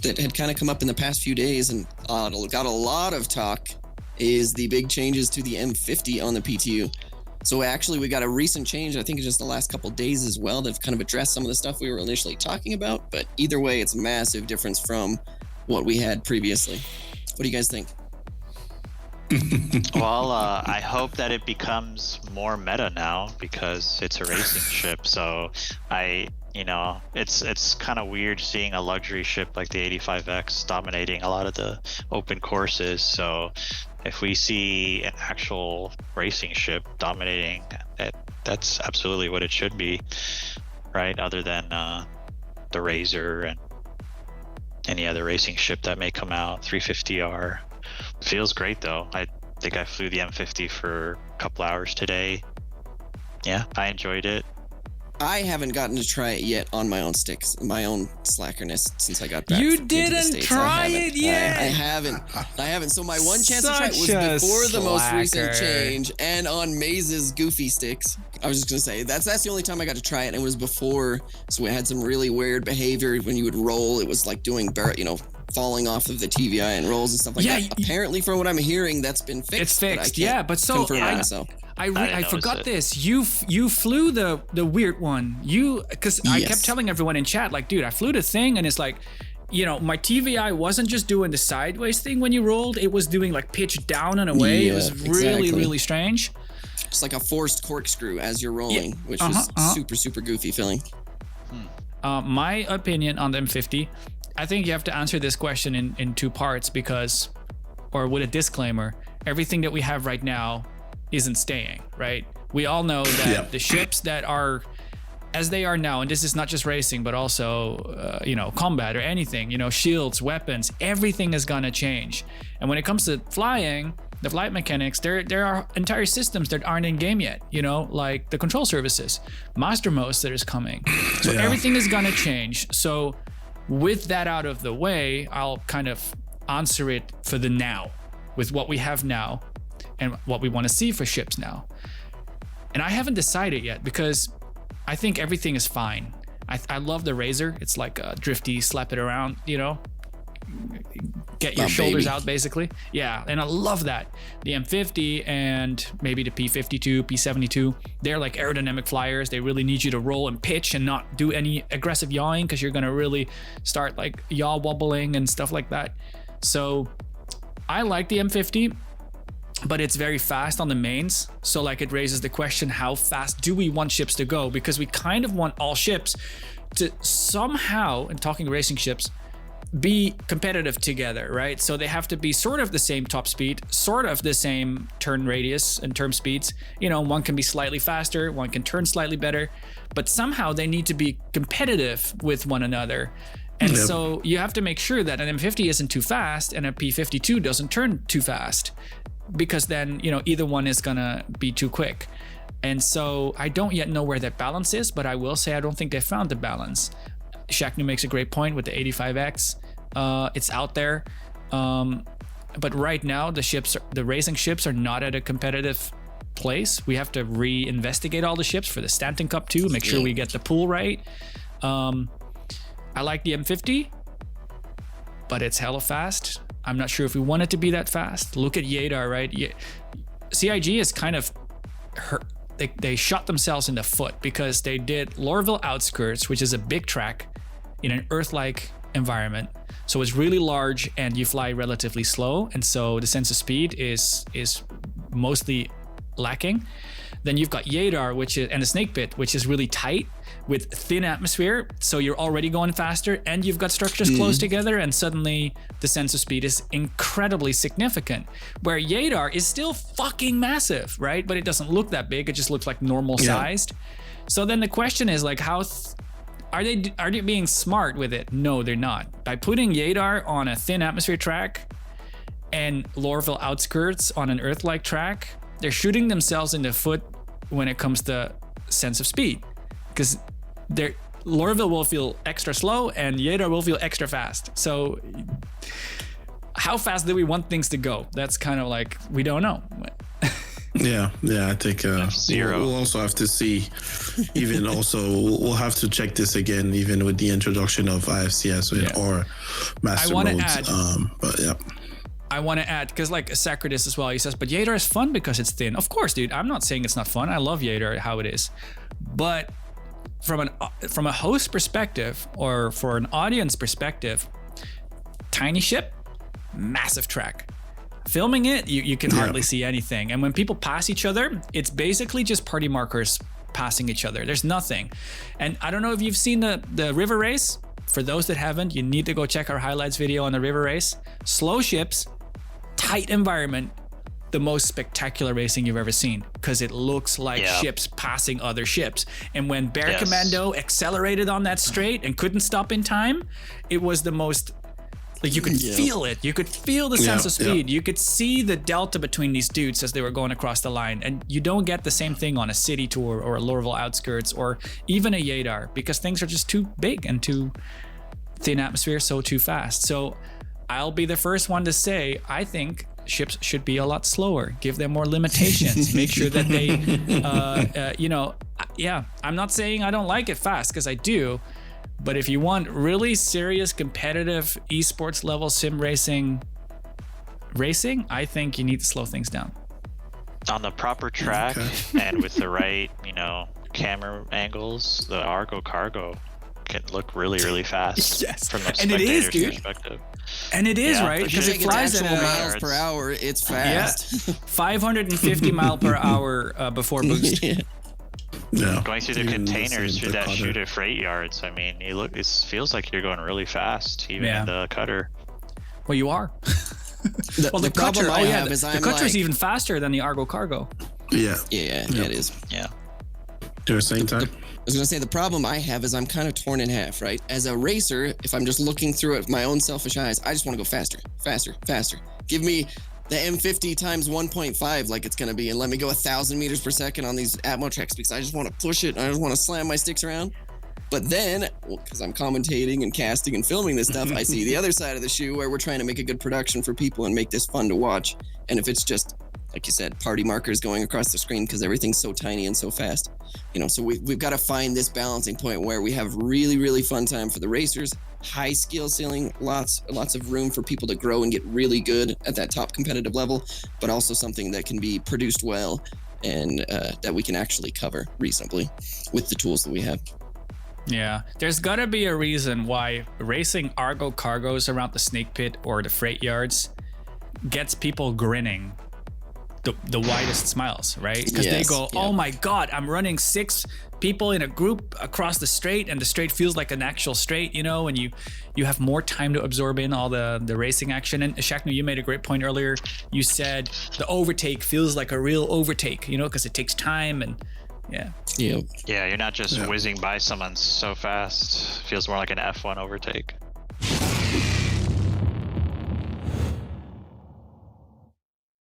that had kind of come up in the past few days and got a lot of talk is the big changes to the M50 on the PTU. So actually, we got a recent change, I think just the last couple of days as well, that have kind of addressed some of the stuff we were initially talking about. But either way, it's a massive difference from what we had previously. What do you guys think? Well, I hope that it becomes more meta now because it's a racing ship. So it's kind of weird seeing a luxury ship like the 85X dominating a lot of the open courses. So if we see an actual racing ship dominating, that's absolutely what it should be, right? Other than the Razor and any other racing ship that may come out. 350R feels great though. I think I flew the M50 for a couple hours today. Yeah, I enjoyed it. I haven't gotten to try it yet on my own sticks, my own slackerness since I got back. You into the didn't States. try it yet? I haven't. So my one chance to try it was before the most recent change and on Maze's goofy sticks. I was just gonna say that's the only time I got to try it. And it was before, so we had some really weird behavior when you would roll. It was like doing falling off of the TVI and rolls and stuff like that. Apparently, from what I'm hearing, that's been fixed. It's fixed, but so I forgot this. You flew the weird one. Because I kept telling everyone in chat, like, dude, I flew the thing, and it's like, my TVI wasn't just doing the sideways thing when you rolled. It was doing like pitch down and away. Yeah, it was really, really strange. It's like a forced corkscrew as you're rolling, which was super, super goofy feeling. My opinion on the M50, I think you have to answer this question in two parts or with a disclaimer, everything that we have right now isn't staying, right? We all know that the ships that are as they are now, and this is not just racing, but also, combat or anything, shields, weapons, everything is gonna change. And when it comes to flying, the flight mechanics, there are entire systems that aren't in game yet, like the control services, master modes that is coming. So everything is gonna change. So with that out of the way, I'll kind of answer it for the now, with what we have now and what we want to see for ships now. And I haven't decided yet because I think everything is fine. I love the Razor. It's like a drifty, slap it around, get your shoulders out basically. Yeah, and I love that. The M50 and maybe the P52, P72, they're like aerodynamic flyers. They really need you to roll and pitch and not do any aggressive yawing because you're gonna really start like yaw wobbling and stuff like that. So I like the M50, but it's very fast on the mains. So like it raises the question, how fast do we want ships to go? Because we kind of want all ships to somehow, and talking racing ships, be competitive together, right? So they have to be sort of the same top speed, sort of the same turn radius and turn speeds. One can be slightly faster, one can turn slightly better, but somehow they need to be competitive with one another. And so you have to make sure that an M50 isn't too fast and a P52 doesn't turn too fast, because then, either one is gonna be too quick. And so I don't yet know where that balance is, but I will say I don't think they found the balance. Shaqnu makes a great point with the 85X. It's out there. But right now, the racing ships are not at a competitive place. We have to reinvestigate all the ships for the Stanton Cup too, make sure we get the pool right. I like the M50, but it's hella fast. I'm not sure if we want it to be that fast. Look at Yadar, right? CIG is kind of hurt. They shot themselves in the foot because they did Lorville Outskirts, which is a big track in an Earth-like environment. So it's really large and you fly relatively slow. And so the sense of speed is mostly lacking. Then you've got Yadar, and the Snake Pit, which is really tight with thin atmosphere. So you're already going faster and you've got structures close together, and suddenly the sense of speed is incredibly significant. Where Yadar is still fucking massive, right? But it doesn't look that big. It just looks like normal sized. So then the question is like, are they being smart with it? No, they're not. By putting Yadar on a thin atmosphere track and Lorville Outskirts on an Earth-like track, they're shooting themselves in the foot when it comes to sense of speed, because Lorville will feel extra slow and Yadar will feel extra fast. So how fast do we want things to go? That's kind of like, we don't know. Yeah, I think F0. we'll also have to see. Even also, we'll have to check this again, even with the introduction of IFCS or master modes. But yeah. I want to add, because like Sacredis as well, he says, but Yadar is fun because it's thin. Of course, dude. I'm not saying it's not fun. I love Yadar how it is, but from a host perspective or for an audience perspective, tiny ship, massive track. Filming it, you can hardly see anything. And when people pass each other, it's basically just party markers passing each other. There's nothing. And I don't know if you've seen the river race. For those that haven't, you need to go check our highlights video on the river race. Slow ships, tight environment, the most spectacular racing you've ever seen, because it looks like ships passing other ships. And when Bear Commando accelerated on that straight and couldn't stop in time, it was the most... Like you could feel it. You could feel the sense of speed. You could see the delta between these dudes as they were going across the line. And you don't get the same thing on a city tour or a Lorville Outskirts or even a Yadar, because things are just too big and too thin atmosphere, so too fast. So I'll be the first one to say, I think ships should be a lot slower. Give them more limitations. Make sure that they, I'm not saying I don't like it fast, because I do. But if you want really serious competitive esports level sim racing, I think you need to slow things down. On the proper track and with the right, camera angles, the Argo Cargo can look really, really fast. Yes, from the and it is, dude. Perspective. And it is, right? Because it flies at miles per hour. It's fast. 550 mile per hour before boost. Yeah. Going through the containers through that chute of freight yards. I mean, it feels like you're going really fast, even in the cutter. Well, you are. The cutter, I have is the cutter's even faster than the Argo Cargo. Yeah, it is. Yeah. You're saying time? I was gonna say the problem I have is I'm kind of torn in half, right? As a racer, if I'm just looking through it with my own selfish eyes, I just want to go faster, faster, faster. Give me the M50 times 1.5 like it's going to be, and let me go 1,000 meters per second on these Atmo tracks, because I just want to push it. I just want to slam my sticks around. But then, because I'm commentating and casting and filming this stuff, I see the other side of the shoe where we're trying to make a good production for people and make this fun to watch. And if it's just, like you said, party markers going across the screen because everything's so tiny and so fast, so we've got to find this balancing point where we have really, really fun time for the racers, high skill ceiling, lots of room for people to grow and get really good at that top competitive level, but also something that can be produced well and that we can actually cover reasonably with the tools that we have. Yeah, there's got to be a reason why racing Argo Cargos around the snake pit or the freight yards gets people grinning the widest smiles, right? Because they go, oh my God, I'm running 6 people in a group across the straight, and the straight feels like an actual straight, and you have more time to absorb in all the racing action. And Shaknu, you made a great point earlier. You said the overtake feels like a real overtake, because it takes time and you're not just whizzing by someone so fast. Feels more like an F1 overtake.